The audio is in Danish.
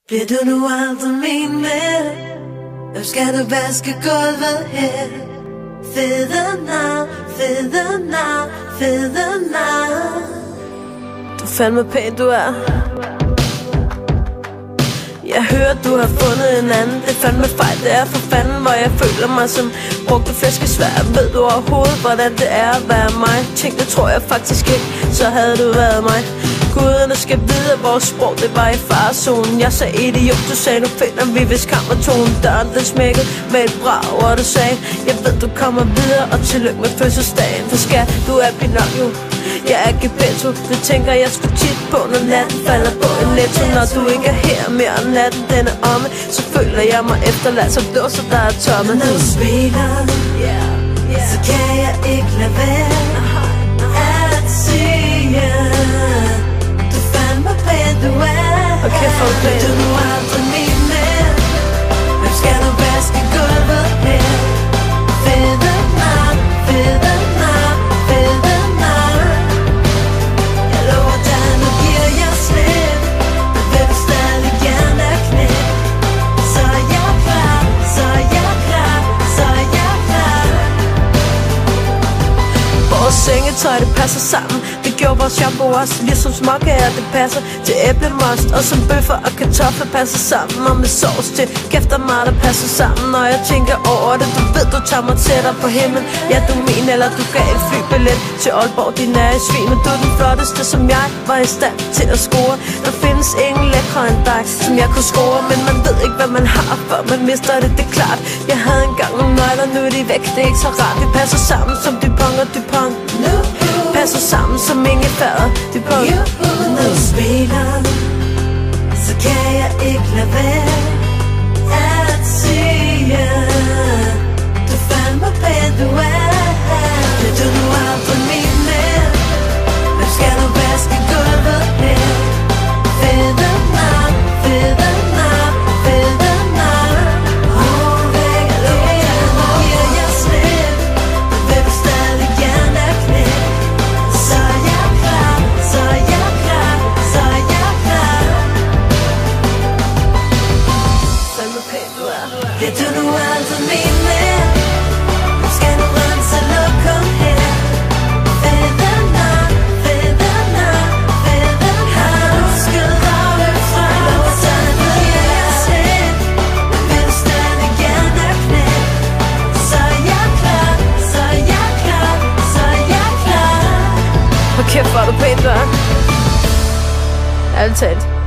Bliver du nu aldrig min med? Nu skal du vaske gulvet her. Fede nar, fede nar, fede nar. Du er fandme pæn, du er. Jeg hører, du har fundet en anden. Det er fandme fejl, det er for fanden, hvor jeg føler mig som brugte flæskesvær. Ved du overhovedet, hvordan det er at være mig? Tænk, det tror jeg faktisk ikke, så havde du været mig. Guderne skal vide, at vores sprog, det var i farezonen. Jeg sagde idiot, du sagde, nu finder vi vist kammertonen. Døren, den smækkede med et brag, og du sagde, jeg ved, du kommer videre, og tillykke med fødselsdagen. For skat, du er Pinocchio, jeg er Gepetto. Det tænker jeg sgu tit på, når natten falder på en netto. Når du ikke er her mere, og natten den er omme, så føler jeg mig efterladt som dåser, der er tomme. Når du smiler, så kan jeg ikke lade være at sige, du fandme pæn, du er. Okay, for pæn. Du nu aldrig min med. Hvem skal du vaske gulvet her? Fede nar, fede nar, fede nar. Jeg lover dig, nu giver jeg slip. Men vil du stadig gerne knække? Så er jeg klar, så er jeg klar, så er jeg klar. Vores sengetøj, det passer sammen. Det gjorde vores shampoo også, ligesom småkager, det passer til æblemost. Og som bøffer og kartofler passer sammen. Og med sovs til kæft og meget, der passer sammen. Når jeg tænker over det, du ved, du tager mig tættere på himlen. Ja, du min, eller du gav en flybillet til Aalborg, din er i svin. Men du er den flotteste, som jeg var i stand til at score. Der findes ingen lækre end dig, som jeg kunne score. Men man ved ikke, hvad man har, før man mister det, det er klart. Jeg havde engang nogle nøgler, nu er de væk, det er ikke så rart. Vi passer sammen som Dupont og Dupont. Passer sammen som ingefær, det på. Når du smiler, så kan jeg ikke lade være at sige, du fandme pæn, du er. Bliver du nu aldrig min med? Hvem skal du vaske gulvet her? Fede nar, fede nar, fede nar. Jeg lover dig, nu giver jeg slip. Men vil du stadig gerne knække? Så er jeg klar, så er jeg klar, så er jeg klar. Fandme pæn, du er. Bliver du nu aldrig min med? Nu skal du rense lokum her. Fede nar, fede nar, fede nar. Har du skyldt afløb fra? Lover dig, nu giver jeg slip. Men vil du stadig gerne knække? Så er jeg klar, så er jeg klar, så er jeg klar. Hvor kæft, hvor er du pæn, du er. Ærligt talt.